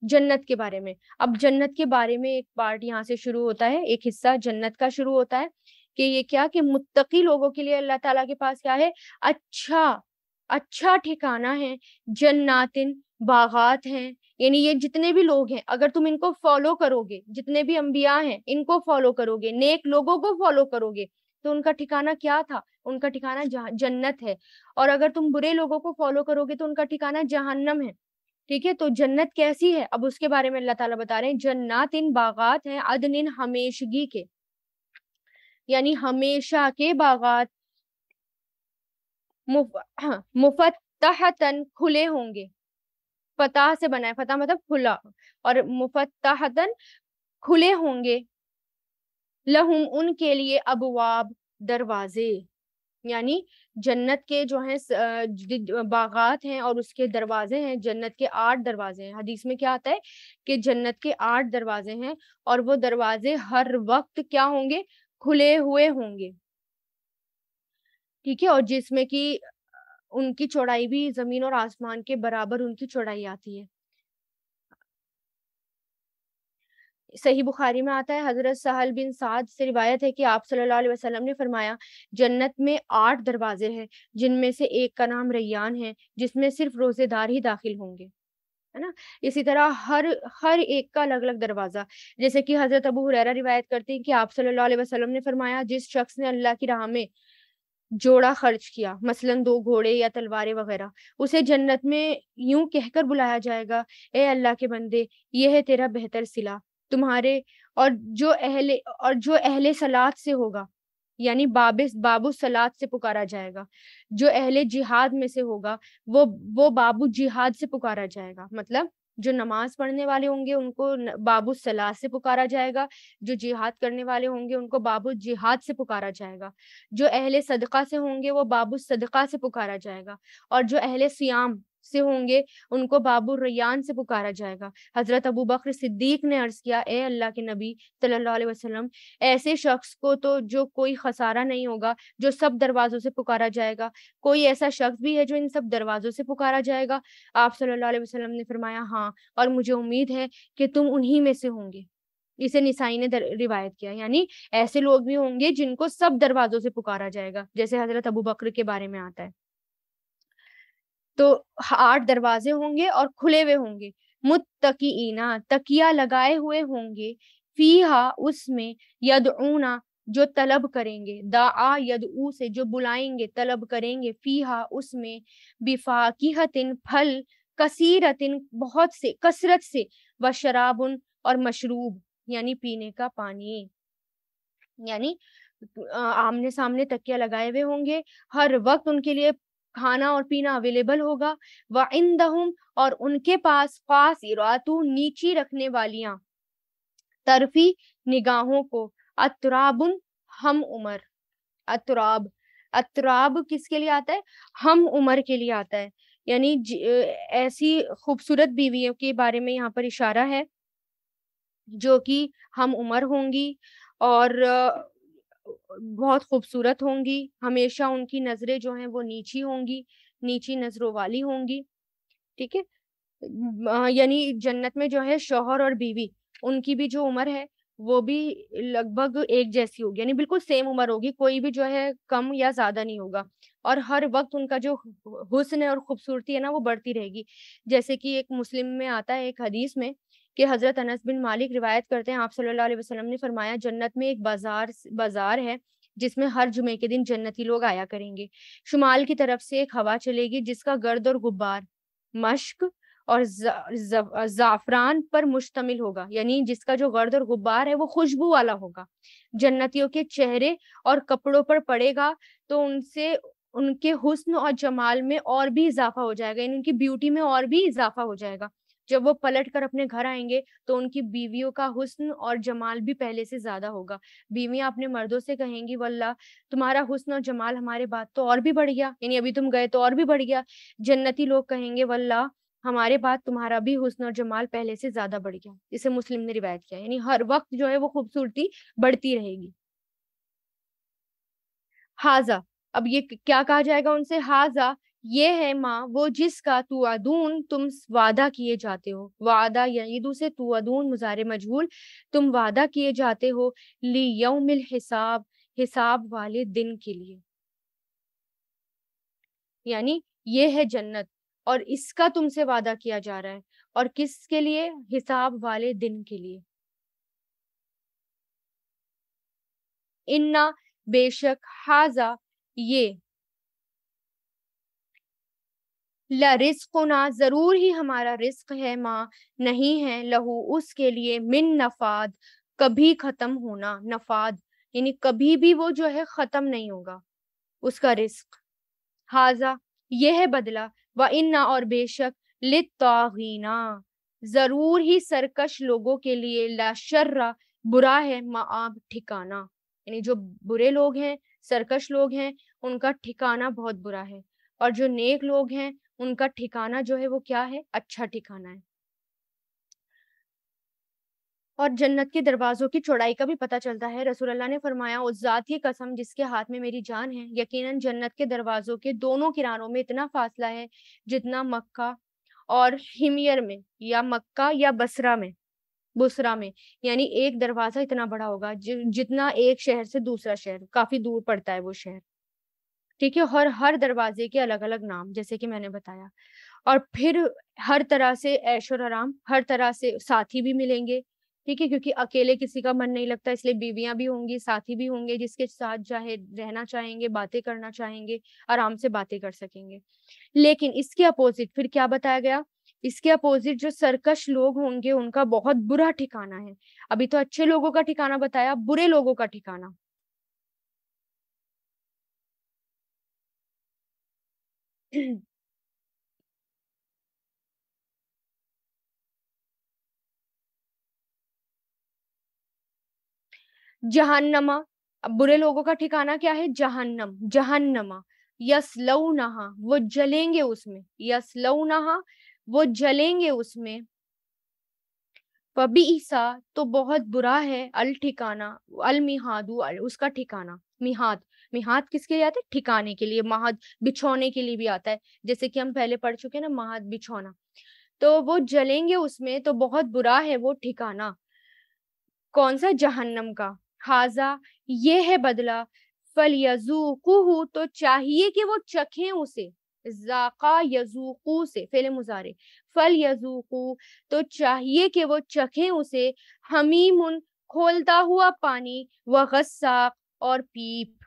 جنت کے بارے میں. اب جنت کے بارے میں ایک پارٹ یہاں سے شروع ہوتا ہے، ایک حصہ جنت کا شروع ہوتا ہے کہ یہ کیا، کہ متقی لوگوں کے لیے اللہ تعالیٰ کے پاس کیا ہے؟ اچھا ٹھکانہ ہے. جناتن باغات ہیں. یعنی یہ جتنے بھی لوگ ہیں اگر تم ان کو فالو کرو گے، جتنے بھی انبیاء ہیں ان کو فالو کرو گے، نیک لوگوں کو فالو کرو گے، تو ان کا ٹھکانہ کیا تھا؟ ان کا ٹھکانہ جنت ہے. اور اگر تم برے لوگوں کو فالو کرو گے تو ان کا ٹھکانہ جہنم ہے. ٹھیک ہے، تو جنت کیسی ہے اب اس کے بارے میں اللہ تعالیٰ بتا رہے ہیں. جنات ان باغات ہیں، عدن ہمیشگی کے، یعنی ہمیشہ کے باغات، مفتحتن کھلے ہوں گے. فتح سے بنا ہے، فتح مطلب کھلا، اور مفتحتن کھلے ہوں گے. لہم ان کے لیے ابواب دروازے، یعنی جنت کے جو ہیں باغات ہیں اور اس کے دروازے ہیں. جنت کے 8 دروازے ہیں. حدیث میں کیا آتا ہے کہ جنت کے 8 دروازے ہیں اور وہ دروازے ہر وقت کیا ہوں گے؟ کھلے ہوئے ہوں گے. ٹھیک ہے، اور جس میں کہ ان کی چوڑائی بھی زمین اور آسمان کے برابر ان کی چوڑائی آتی ہے. صحیح بخاری میں آتا ہے، حضرت سہل بن سعد سے روایت ہے کہ آپ صلی اللہ علیہ وسلم نے فرمایا جنت میں 8 دروازے ہیں جن میں سے ایک کا نام ریان ہے، جس میں صرف روزے دار ہی داخل ہوں گے، ہے نا. اسی طرح ہر ایک کا الگ الگ دروازہ. جیسے کہ حضرت ابو ہریرہ روایت کرتے ہیں کہ آپ صلی اللہ علیہ وسلم نے فرمایا جس شخص نے اللہ کی راہ میں جوڑا خرچ کیا، مثلاً 2 گھوڑے یا تلواریں وغیرہ، اسے جنت میں یوں کہہ کر بلایا جائے گا، اے اللہ کے بندے، یہ ہے تیرا بہتر صلہ تمہارے. اور جو اہل صلاۃ سے ہوگا، یعنی بابو صلاۃ سے پکارا جائے گا. جو اہل جہاد میں سے ہوگا وہ بابو جہاد سے پکارا جائے گا. مطلب جو نماز پڑھنے والے ہوں گے ان کو بابو صلاۃ سے پکارا جائے گا، جو جہاد کرنے والے ہوں گے ان کو بابو جہاد سے پکارا جائے گا. جو اہل صدقہ سے ہوں گے وہ بابو صدقہ سے پکارا جائے گا، اور جو اہل سیام سے ہوں گے ان کو بابو ریان سے پکارا جائے گا. حضرت ابو بکر صدیق نے عرض کیا، اے اللہ کے نبی صلی اللہ علیہ وسلم، ایسے شخص کو تو جو کوئی خسارہ نہیں ہوگا جو سب دروازوں سے پکارا جائے گا. کوئی ایسا شخص بھی ہے جو ان سب دروازوں سے پکارا جائے گا؟ آپ صلی اللہ علیہ وسلم نے فرمایا ہاں، اور مجھے امید ہے کہ تم انہی میں سے ہوں گے. اسے نسائی نے روایت کیا. یعنی ایسے لوگ بھی ہوں گے جن کو سب دروازوں سے پکارا جائے گا، جیسے حضرت ابو بکر کے بارے میں آتا ہے. تو 8 دروازے ہوں گے اور کھلے ہوئے ہوں گے. متقینا، تکیہ لگائے ہوئے ہوں گے. فیہا، اس میں، یدعونا، جو طلب کریں گے، دعا یدعو سے جو بلائیں گے طلب کریں گے، فیہا، اس میں، بفاکہتن، پھل، کثیرتن، بہت سے، کثرت سے، وشرابن، اور مشروب یعنی پینے کا پانی. یعنی آمنے سامنے تکیہ لگائے ہوئے ہوں گے، ہر وقت ان کے لیے کھانا اور پینا اویلیبل ہوگا. وعندہم، اور ان کے پاس، قاصرات، نیچی رکھنے والیاں، طرفی، نگاہوں کو، اتراب، ہم عمر. اتراب کس کے لیے آتا ہے؟ ہم عمر کے لیے آتا ہے. یعنی ایسی خوبصورت بیویوں کے بارے میں یہاں پر اشارہ ہے جو کہ ہم عمر ہوں گی اور بہت خوبصورت ہوں گی. ہمیشہ ان کی نظریں جو ہیں وہ نیچی ہوں گی، نیچی نظروں والی ہوں گی. ٹھیک ہے، یعنی جنت میں جو ہے شوہر اور بیوی، ان کی بھی جو عمر ہے وہ بھی لگ بھگ ایک جیسی ہوگی، یعنی بالکل سیم عمر ہوگی، کوئی بھی جو ہے کم یا زیادہ نہیں ہوگا. اور ہر وقت ان کا جو حسن ہے اور خوبصورتی ہے نا وہ بڑھتی رہے گی. جیسے کہ ایک مسلم میں آتا ہے ایک حدیث میں کہ حضرت انس بن مالک روایت کرتے ہیں آپ صلی اللہ علیہ وسلم نے فرمایا جنت میں ایک بازار ہے جس میں ہر جمعے کے دن جنتی لوگ آیا کریں گے. شمال کی طرف سے ایک ہوا چلے گی جس کا گرد اور غبار مشک اور زعفران پر مشتمل ہوگا، یعنی جس کا جو گرد اور غبار ہے وہ خوشبو والا ہوگا. جنتیوں کے چہرے اور کپڑوں پر پڑے گا تو ان کے حسن اور جمال میں اور بھی اضافہ ہو جائے گا، یعنی ان کی بیوٹی میں اور بھی اضافہ ہو جائے گا. جب وہ پلٹ کر اپنے گھر آئیں گے تو ان کی بیویوں کا حسن اور جمال بھی پہلے سے زیادہ ہوگا. بیویاں اپنے مردوں سے کہیں گی واللہ تمہارا حسن اور جمال ہمارے بعد تو اور بھی بڑھ گیا، یعنی ابھی تم گئے تو اور بھی بڑھ گیا. جنتی لوگ کہیں گے واللہ ہمارے بعد تمہارا بھی حسن اور جمال پہلے سے زیادہ بڑھ گیا. اسے مسلم نے روایت کیا. یعنی ہر وقت جو ہے وہ خوبصورتی بڑھتی رہے گی. حاضہ، اب یہ کیا کہا جائے گا ان سے؟ حاضہ، یہ ہے ماں وہ جس کا توعدون، تم وعدہ کیے جاتے ہو. وعدہ یعیدو سے توعدون مضارع مجہول، تم وعدہ کیے جاتے ہو، لیوم الحساب، حساب والے دن کے لیے. یعنی یہ ہے جنت اور اس کا تم سے وعدہ کیا جا رہا ہے، اور کس کے لیے؟ حساب والے دن کے لیے. انا بے شک حاذا یہ لرزقنا ضرور ہی ہمارا رزق ہے، ماں نہیں ہے لہو اس کے لیے من نفاد کبھی ختم ہونا، نفاد یعنی کبھی بھی وہ جو ہے ختم نہیں ہوگا اس کا رزق. حاذا یہ ہے بدلہ، وَإِنَّ اور بے شک لِلطَّاغِينَ ضرور ہی سرکش لوگوں کے لیے لاشر برا ہے مآب ٹھکانہ، یعنی جو برے لوگ ہیں، سرکش لوگ ہیں، ان کا ٹھکانہ بہت برا ہے، اور جو نیک لوگ ہیں ان کا ٹھکانہ جو ہے وہ کیا ہے؟ اچھا ٹھکانہ ہے. اور جنت کے دروازوں کی چوڑائی کا بھی پتہ چلتا ہے. رسول اللہ نے فرمایا اس ذات کی قسم جس کے ہاتھ میں میری جان ہے، یقیناً جنت کے دروازوں کے دونوں کناروں میں اتنا فاصلہ ہے جتنا مکہ اور حمیر میں، یا مکہ یا بصرہ میں، یعنی ایک دروازہ اتنا بڑا ہوگا جتنا ایک شہر سے دوسرا شہر، کافی دور پڑتا ہے وہ شہر. ٹھیک ہے، اور ہر دروازے کے الگ الگ نام جیسے کہ میں نے بتایا. اور پھر ہر طرح سے عیش و آرام، ہر طرح سے ساتھی بھی ملیں گے. ٹھیک ہے، کیونکہ اکیلے کسی کا من نہیں لگتا، اس لیے بیویاں بھی ہوں گی، ساتھی بھی ہوں گے جس کے ساتھ چاہے رہنا چاہیں گے، باتیں کرنا چاہیں گے، آرام سے باتیں کر سکیں گے. لیکن اس کے اپوزٹ پھر کیا بتایا گیا؟ اس کے اپوزٹ جو سرکش لوگ ہوں گے ان کا بہت برا ٹھکانہ ہے. ابھی تو اچھے لوگوں کا ٹھکانہ بتایا، برے لوگوں کا ٹھکانہ. جہنما، اب برے لوگوں کا ٹھکانہ کیا ہے؟ جہنم، جہنما یسلونہا وہ جلیں گے اس میں، یسلونہا وہ جلیں گے اس میں. فبئسا تو بہت برا ہے، الٹھکانہ، المہاد اس کا ٹھکانہ. میہاد، میہاد کس کے لیے آتا ہے؟ ٹھکانے کے لیے. مہد بچھونے کے لیے بھی آتا ہے، جیسے کہ ہم پہلے پڑھ چکے نا، مہد بچھونا. تو وہ جلیں گے اس میں، تو بہت برا ہے وہ ٹھکانہ. کون سا؟ جہنم کا. حاذا یہ ہے بدلہ، فلیذوقوہ تو چاہیے کہ وہ چکھیں اسے. ذاقا یذوقو سے فعل مضارع، فلیذوقو تو چاہیے کہ وہ چکھیں اسے، حمیم کھولتا ہوا پانی، وغساق اور پیپ.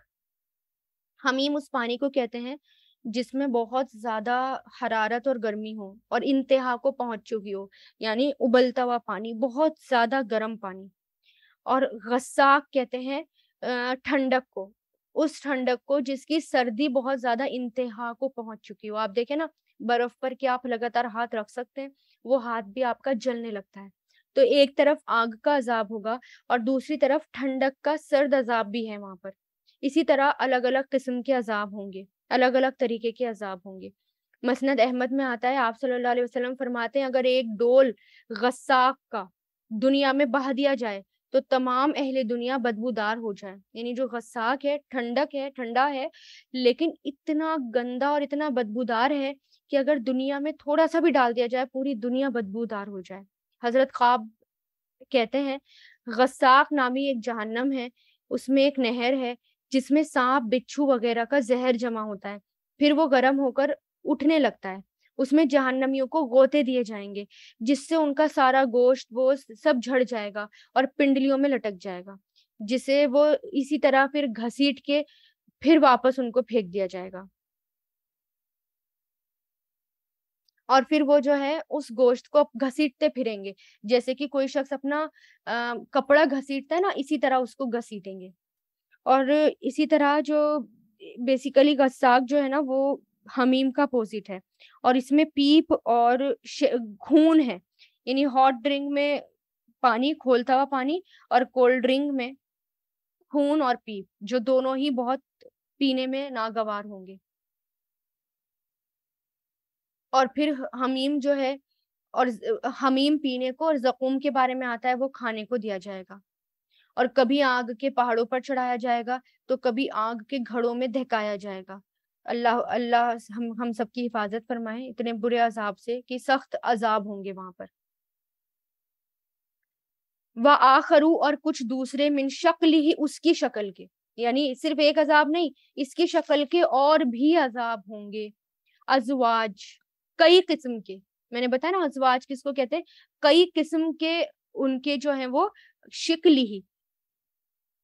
حمیم اس پانی کو کہتے ہیں جس میں بہت زیادہ حرارت اور گرمی ہو اور انتہا کو پہنچ چکی ہو، یعنی ابلتا ہوا پانی، بہت زیادہ گرم پانی. اور غساق کہتے ہیں ٹھنڈک کو، اس ٹھنڈک کو جس کی سردی بہت زیادہ انتہا کو پہنچ چکی ہو. آپ دیکھیں نا، برف پر کیا آپ لگاتار ہاتھ رکھ سکتے ہیں، وہ ہاتھ بھی آپ کا جلنے لگتا ہے. تو ایک طرف آگ کا عذاب ہوگا اور دوسری طرف ٹھنڈک کا سرد عذاب بھی ہے وہاں پر. اسی طرح الگ الگ قسم کے عذاب ہوں گے، الگ الگ طریقے کے عذاب ہوں گے. مسند احمد میں آتا ہے، آپ صلی اللہ علیہ وسلم فرماتے ہیں اگر ایک ڈول غساق کا دنیا میں بہا دیا جائے تو تمام اہل دنیا بدبودار ہو جائے. یعنی جو غساق ہے، ٹھنڈک ہے، ٹھنڈا ہے، لیکن اتنا گندا اور اتنا بدبودار ہے کہ اگر دنیا میں تھوڑا سا بھی ڈال دیا جائے پوری دنیا بدبودار ہو جائے. حضرت خواب کہتے ہیں غساق نامی ایک جہنم ہے، اس میں ایک نہر ہے جس میں سانپ بچھو وغیرہ کا زہر جمع ہوتا ہے، پھر وہ گرم ہو کر اٹھنے لگتا ہے. اس میں جہنمیوں کو غوطے دیے جائیں گے جس سے ان کا سارا گوشت ووشت سب جھڑ جائے گا اور پنڈلیوں میں لٹک جائے گا، جسے وہ اسی طرح پھر گھسیٹ کے پھر واپس ان کو پھینک دیا جائے گا. اور پھر وہ جو ہے اس گوشت کو گھسیٹتے پھریں گے، جیسے کہ کوئی شخص اپنا کپڑا گھسیٹتا ہے نا، اسی طرح اس کو گھسیٹیں گے. اور اسی طرح جو بیسیکلی غساق جو ہے نا وہ حمیم کا اپوزٹ ہے، اور اس میں پیپ اور خون ہے. یعنی ہاٹ ڈرنک میں پانی، کھولتا ہوا پانی، اور کولڈ ڈرنک میں خون اور پیپ، جو دونوں ہی بہت پینے میں ناگوار ہوں گے. اور پھر حمیم جو ہے، اور حمیم پینے کو، اور زقوم کے بارے میں آتا ہے وہ کھانے کو دیا جائے گا. اور کبھی آگ کے پہاڑوں پر چڑھایا جائے گا تو کبھی آگ کے گھڑوں میں دہکایا جائے گا. اللہ اللہ ہم سب کی حفاظت فرمائے اتنے برے عذاب سے کہ سخت عذاب ہوں گے وہاں پر. وآخرو اور کچھ دوسرے من شکل ہی اس کی شکل کے، یعنی صرف ایک عذاب نہیں، اس کی شکل کے اور بھی عذاب ہوں گے. ازواج کئی قسم کے، میں نے بتایا نا ازواج کس کو کہتے ہیں؟ کئی قسم کے ان کے جو ہیں وہ شکل ہی،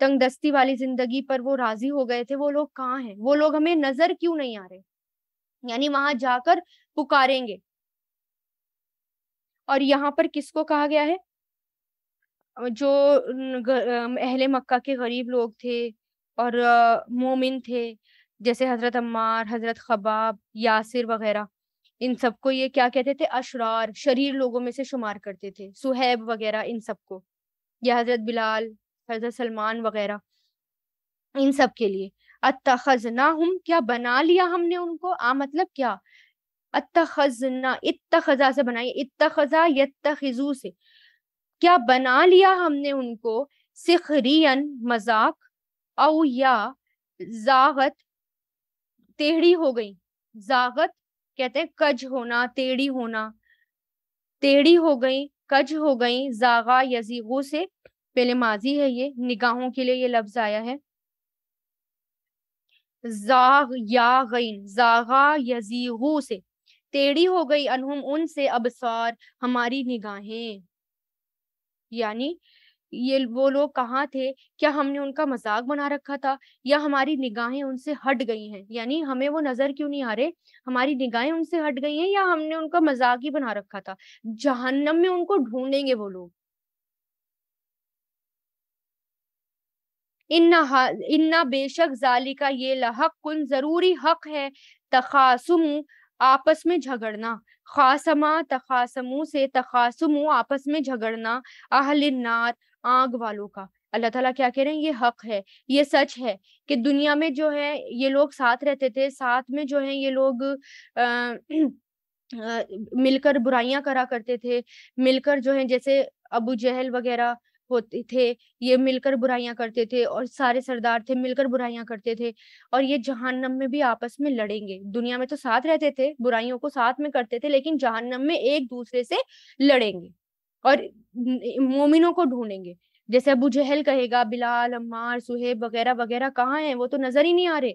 تنگ دستی والی زندگی پر وہ راضی ہو گئے تھے، وہ لوگ کہاں ہیں؟ وہ لوگ ہمیں نظر کیوں نہیں آ رہے؟ یعنی وہاں جا کر پکاریں گے. اور یہاں پر کس کو کہا گیا ہے؟ جو اہل مکہ کے غریب لوگ تھے اور مومن تھے، جیسے حضرت عمار، حضرت خباب، یاسر وغیرہ، ان سب کو یہ کیا کہتے تھے؟ اشرار، شریر لوگوں میں سے شمار کرتے تھے. صہیب وغیرہ ان سب کو، یا حضرت بلال، حضرت سلمان وغیرہ، ان سب کے لیے اتخذناہم، کیا بنا لیا ہم نے ان کو. مطلب کیا؟ اتخذنا، اتخذا سے بنائی، اتخذا یتخذو سے، کیا بنا لیا ہم نے ان کو سخرین، مذاق، او یا زاغت، ٹیڑھی ہو گئی. زاغت کہتے ہیں کج ہونا، ٹیڑھی ہونا، ٹیڑھی ہو گئی، کج ہو گئی. زاغا یزیغو سے پہلے ماضی ہے، یہ نگاہوں کے لیے یہ لفظ آیا ہے. زاغ یا غین، زاغا یزیغو سے ٹیڑھی ہو گئی، انہم ان سے، ابصار ہماری نگاہیں. یعنی یہ وہ لوگ کہاں تھے؟ کیا ہم نے ان کا مذاق بنا رکھا تھا، یا ہماری نگاہیں ان سے ہٹ گئی ہیں؟ یعنی ہمیں وہ نظر کیوں نہیں آ رہے؟ ہماری نگاہیں ان سے ہٹ گئی ہیں، یا ہم نے ان کا مذاق ہی بنا رکھا تھا؟ جہنم میں ان کو ڈھونڈیں گے وہ لوگ. انا بے شک ذالکا، یہ لحق کن، ضروری حق ہے، تخاصم، آپس میں جھگڑنا. خاصما تخاصمو سے، تخاصمو آپس میں جھگڑنا، اہل النار، آگ والوں کا. اللہ تعالیٰ کیا کہہ رہے ہیں؟ یہ حق ہے، یہ سچ ہے کہ دنیا میں جو ہے یہ لوگ ساتھ رہتے تھے، ساتھ میں جو ہے یہ لوگ مل کر برائیاں کرا کرتے تھے، مل کر جو ہے جیسے ابو جہل وغیرہ ہوتے تھے، یہ مل کر برائیاں کرتے تھے، اور سارے سردار تھے مل کر برائیاں کرتے تھے. اور یہ جہنم میں بھی آپس میں لڑیں گے. دنیا میں تو ساتھ رہتے تھے، برائیوں کو ساتھ میں کرتے تھے، لیکن جہنم میں ایک دوسرے سے لڑیں گے اور مومنوں کو ڈھونڈیں گے. جیسے ابو جہل کہے گا بلال، عمار، صہیب وغیرہ وغیرہ کہاں ہیں؟ وہ تو نظر ہی نہیں آ رہے.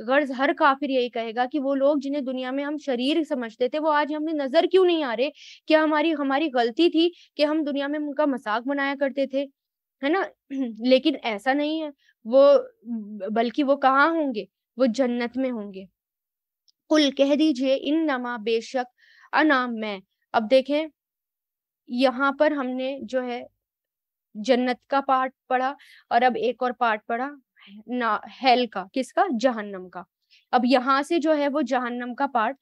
غرض ہر کافر یہی کہے گا کہ وہ لوگ جنہیں دنیا میں ہم شریر سمجھتے تھے، وہ آج ہمیں نظر کیوں نہیں آ رہے؟ کیا ہماری غلطی تھی کہ ہم دنیا میں ان کا مذاق بنایا کرتے تھے، ہے نا؟ لیکن ایسا نہیں ہے، وہ بلکہ وہ کہاں ہوں گے؟ وہ جنت میں ہوں گے. قل کہہ دیجئے، انما بے شک، انا میں. اب دیکھیں یہاں پر ہم نے جو ہے جنت کا پارٹ پڑھا، اور اب ایک اور پارٹ پڑھا ہیل کا. کس کا؟ جہنم کا. اب یہاں سے جو ہے وہ جہنم کا پارٹ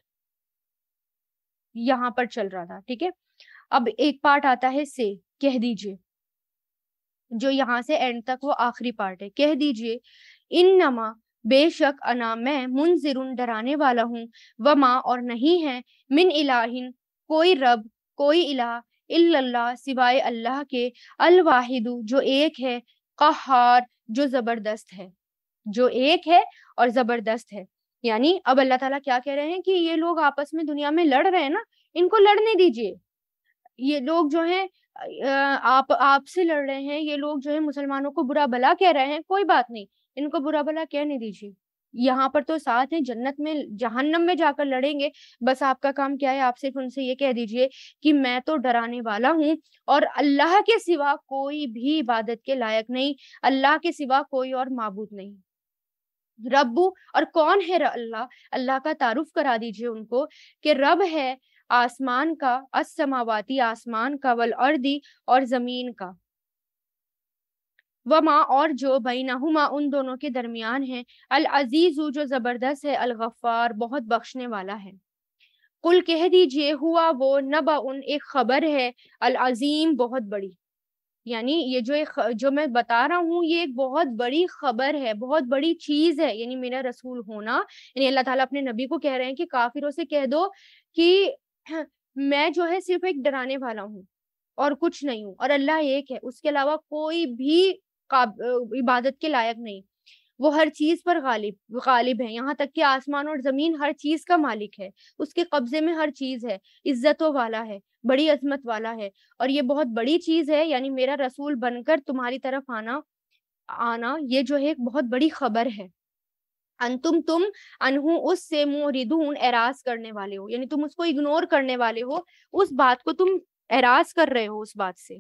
یہاں پر چل رہا تھا، ٹھیک ہے. اب ایک پارٹ آتا ہے سے، کہہ دیجئے، جو یہاں سے اینڈ تک وہ آخری پارٹ ہے. کہہ دیجئے، انما بے شک، انا میں، منذرن ڈرانے والا ہوں، وما اور نہیں ہے، من الہ کوئی رب، کوئی الہ، الا اللہ سوائے اللہ کے، الواحد جو ایک ہے، قہار جو زبردست ہے، جو ایک ہے اور زبردست ہے. یعنی اب اللہ تعالیٰ کیا کہہ رہے ہیں کہ یہ لوگ آپس میں دنیا میں لڑ رہے ہیں نا، ان کو لڑنے دیجئے. یہ لوگ جو ہیں آپ سے لڑ رہے ہیں، یہ لوگ جو ہے مسلمانوں کو برا بھلا کہہ رہے ہیں، کوئی بات نہیں، ان کو برا بھلا کہنے دیجیے. یہاں پر تو ساتھ ہیں، جنت میں، جہنم میں جا کر لڑیں گے. بس آپ کا کام کیا ہے؟ آپ صرف ان سے یہ کہہ دیجئے کہ میں تو ڈرانے والا ہوں، اور اللہ کے سوا کوئی بھی عبادت کے لائق نہیں، اللہ کے سوا کوئی اور معبود نہیں. ربو، اور کون ہے اللہ؟ اللہ کا تعارف کرا دیجئے ان کو کہ رب ہے آسمان کا، السماواتی آسمان کا، والارضی اور زمین کا، وما اور جو بینہما ان دونوں کے درمیان ہے، العزیز جو زبردست ہے، الغفار بہت بخشنے والا ہے. قل کہہ دیجئے، ہوا وہ، نبأ ایک خبر ہے، العظیم بہت بڑی. یعنی یہ جو میں بتا رہا ہوں، یہ ایک بہت بڑی خبر ہے، بہت بڑی چیز ہے. یعنی میرا رسول ہونا، یعنی اللہ تعالیٰ اپنے نبی کو کہہ رہے ہیں کہ کافروں سے کہہ دو کہ میں جو ہے صرف ایک ڈرانے والا ہوں اور کچھ نہیں ہوں، اور اللہ ایک ہے، اس کے علاوہ کوئی بھی عبادت کے لائق نہیں. وہ ہر چیز پر غالب ہے، یہاں تک کہ آسمان اور زمین ہر چیز کا مالک ہے، اس کے قبضے میں ہر چیز ہے، عزتوں والا ہے، بڑی عظمت والا ہے. اور یہ بہت بڑی چیز ہے، یعنی میرا رسول بن کر تمہاری طرف آنا یہ جو ہے ایک بہت بڑی خبر ہے. تم انہوں اس سے موردون، اعراض کرنے والے ہو، یعنی تم اس کو اگنور کرنے والے ہو، اس بات کو تم اعراض کر رہے ہو اس بات سے.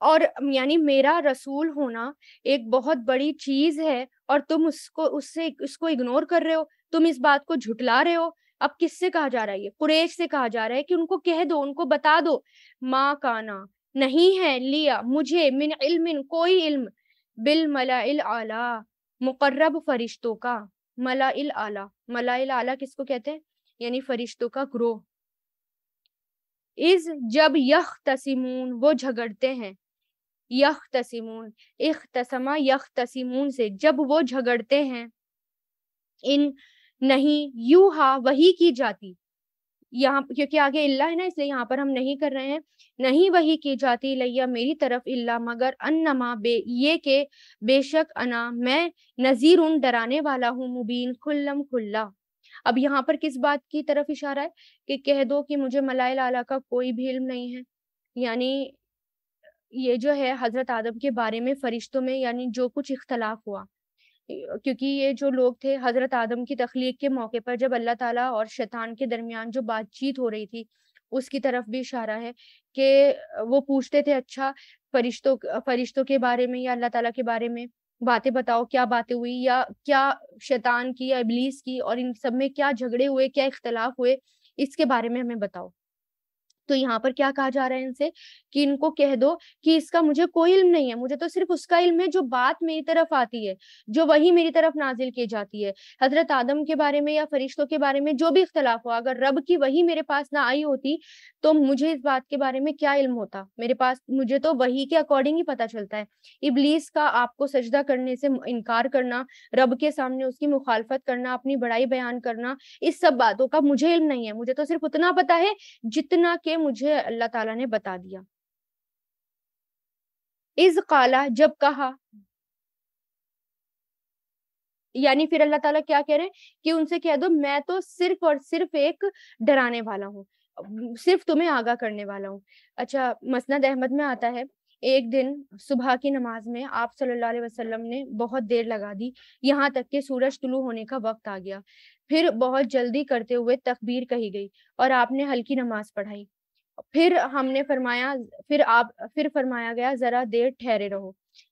اور یعنی میرا رسول ہونا ایک بہت بڑی چیز ہے، اور تم اس کو اگنور کر رہے ہو، تم اس بات کو جھٹلا رہے ہو۔ اب کس سے کہا جا رہا ہے؟ یہ قریش سے کہا جا رہا ہے کہ ان کو کہہ دو، ان کو بتا دو، ما کانا، نہیں ہے، لیا مجھے، من علم، کوئی علم، بالملأ الاعلی، مقرب فرشتوں کا، ملأ الاعلی، ملأ الاعلی کس کو کہتے ہیں؟ یعنی فرشتوں کا گروہ، از جب یختصمون، وہ جھگڑتے ہیں، یختصمون، اختصما یختصمون سے، جب وہ جھگڑتے ہیں، ان، نہیں، یوہا، وحی کی جاتی، یہاں کیونکہ آگے اللہ ہے نا، اس لیے یہاں پر ہم نہیں کر رہے ہیں، نہیں وحی کی جاتی لیا میری طرف، اللہ مگر، انما یہ کہ بے شک انا میں، نذیر ڈرانے والا ہوں، مبین کھلم کھلا۔ اب یہاں پر کس بات کی طرف اشارہ ہے؟ کہ کہہ دو کہ مجھے ملائل اعلیٰ کا کوئی بھی علم نہیں ہے، یعنی یہ جو ہے حضرت آدم کے بارے میں فرشتوں میں یعنی جو کچھ اختلاف ہوا، کیونکہ یہ جو لوگ تھے حضرت آدم کی تخلیق کے موقع پر جب اللہ تعالیٰ اور شیطان کے درمیان جو بات چیت ہو رہی تھی، اس کی طرف بھی اشارہ ہے کہ وہ پوچھتے تھے، اچھا فرشتوں کے بارے میں یا اللہ تعالیٰ کے بارے میں باتیں بتاؤ، کیا باتیں ہوئی، یا کیا شیطان کی یا ابلیس کی اور ان سب میں کیا جھگڑے ہوئے، کیا اختلاف ہوئے، اس کے بارے میں ہمیں بتاؤ۔ تو یہاں پر کیا کہا جا رہا ہے ان سے کہ ان کو کہہ دو کہ اس کا مجھے کوئی علم نہیں ہے، مجھے تو صرف اس کا علم ہے جو بات میری طرف آتی ہے، جو وہی میری طرف نازل کی جاتی ہے۔ حضرت آدم کے بارے میں یا فرشتوں کے بارے میں جو بھی اختلاف ہوا، اگر رب کی وہی میرے پاس نہ آئی ہوتی تو مجھے اس بات کے بارے میں کیا علم ہوتا؟ میرے پاس، مجھے تو وہی کے اکارڈنگ ہی پتہ چلتا ہے۔ ابلیس کا آپ کو سجدہ کرنے سے انکار کرنا، رب کے سامنے اس کی مخالفت کرنا، اپنی بڑائی بیان کرنا، اس سب باتوں کا مجھے علم نہیں ہے، مجھے تو صرف اتنا پتا ہے جتنا کہ مجھے اللہ تعالیٰ نے بتا دیا۔ اذ قالا، جب کہا، یعنی پھر اللہ تعالیٰ کیا کہہ رہے ہیں کہ ان سے کہہ دو میں تو صرف اور صرف ایک ڈرانے والا ہوں، صرف تمہیں آگاہ کرنے والا ہوں۔ اچھا، مسند احمد میں آتا ہے ایک دن صبح کی نماز میں آپ صلی اللہ علیہ وسلم نے بہت دیر لگا دی، یہاں تک کہ سورج طلوع ہونے کا وقت آ گیا، پھر بہت جلدی کرتے ہوئے تکبیر کہی گئی اور آپ نے ہلکی نماز پڑھائی، پھر ہم نے فرمایا، پھر فرمایا گیا ذرا دیر ٹھہرے رہو،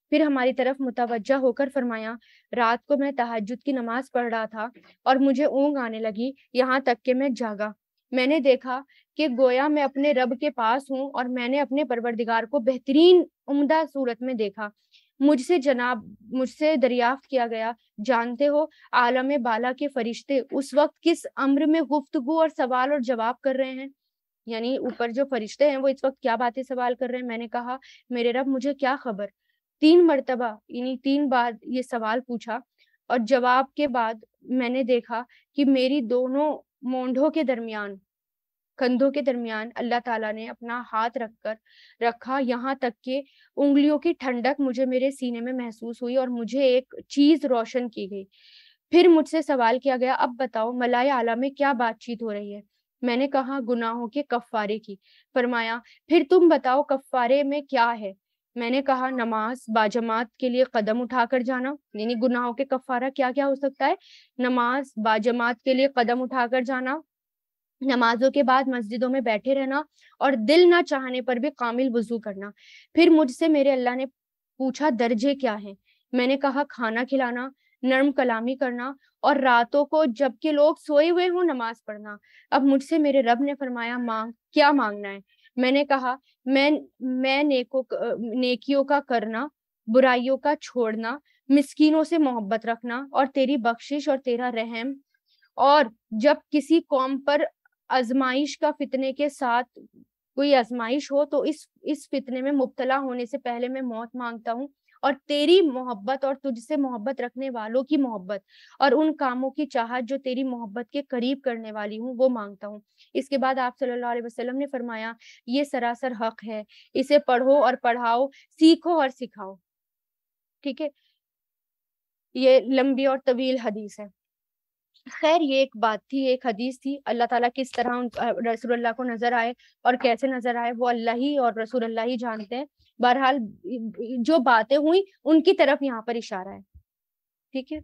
پھر ہماری طرف متوجہ ہو کر فرمایا رات کو میں تہجد کی نماز پڑھ رہا تھا اور مجھے اونگ آنے لگی، یہاں تک کہ میں جاگا، میں نے دیکھا کہ گویا میں اپنے رب کے پاس ہوں اور میں نے اپنے پروردگار کو بہترین عمدہ صورت میں دیکھا، مجھ سے دریافت کیا گیا، جانتے ہو عالم بالا کے فرشتے اس وقت کس امر میں گفتگو اور سوال اور جواب کر رہے ہیں؟ یعنی اوپر جو فرشتے ہیں وہ اس وقت کیا باتیں سوال کر رہے ہیں؟ میں نے کہا میرے رب مجھے کیا خبر، 3 مرتبہ یعنی 3 بار یہ سوال پوچھا، اور جواب کے بعد میں نے دیکھا کہ میری دونوں مونڈھوں کے درمیان، کندھوں کے درمیان اللہ تعالیٰ نے اپنا ہاتھ رکھا، یہاں تک کہ انگلیوں کی ٹھنڈک مجھے میرے سینے میں محسوس ہوئی اور مجھے ایک چیز روشن کی گئی۔ پھر مجھ سے سوال کیا گیا اب بتاؤ ملائے اعلیٰ میں کیا بات چیت ہو رہی ہے؟ میں نے کہا گناہوں کے کفارے کی۔ فرمایا پھر تم بتاؤ کفارے میں کیا ہے؟ میں نے کہا نماز باجماعت کے لیے قدم اٹھا کر جانا، یعنی گناہوں کے کفارہ کیا کیا ہو سکتا ہے؟ نماز باجماعت کے لیے قدم اٹھا کر جانا، نمازوں کے بعد مسجدوں میں بیٹھے رہنا، اور دل نہ چاہنے پر بھی کامل وضو کرنا۔ پھر مجھ سے میرے اللہ نے پوچھا درجے کیا ہیں؟ میں نے کہا کھانا کھلانا، نرم کلامی کرنا، اور راتوں کو جب کہ لوگ سوئے ہوئے ہوں نماز پڑھنا۔ اب مجھ سے میرے رب نے فرمایا مانگ، کیا مانگنا ہے؟ میں نے کہا میں نیکیوں کا کرنا، برائیوں کا چھوڑنا، مسکینوں سے محبت رکھنا، اور تیری بخشش اور تیرا رحم، اور جب کسی قوم پر آزمائش کا فتنے کے ساتھ کوئی آزمائش ہو تو اس فتنے میں مبتلا ہونے سے پہلے میں موت مانگتا ہوں، اور تیری محبت اور تجھ سے محبت رکھنے والوں کی محبت اور ان کاموں کی چاہت جو تیری محبت کے قریب کرنے والی ہوں وہ مانگتا ہوں۔ اس کے بعد آپ صلی اللہ علیہ وسلم نے فرمایا یہ سراسر حق ہے، اسے پڑھو اور پڑھاؤ، سیکھو اور سکھاؤ۔ ٹھیک ہے، یہ لمبی اور طویل حدیث ہے۔ خیر یہ ایک بات تھی، ایک حدیث تھی، اللہ تعالیٰ کس طرح رسول اللہ کو نظر آئے اور کیسے نظر آئے وہ اللہ ہی اور رسول اللہ ہی جانتے ہیں۔ بہرحال جو باتیں ہوئیں ان کی طرف یہاں پر اشارہ ہے۔ ٹھیک ہے۔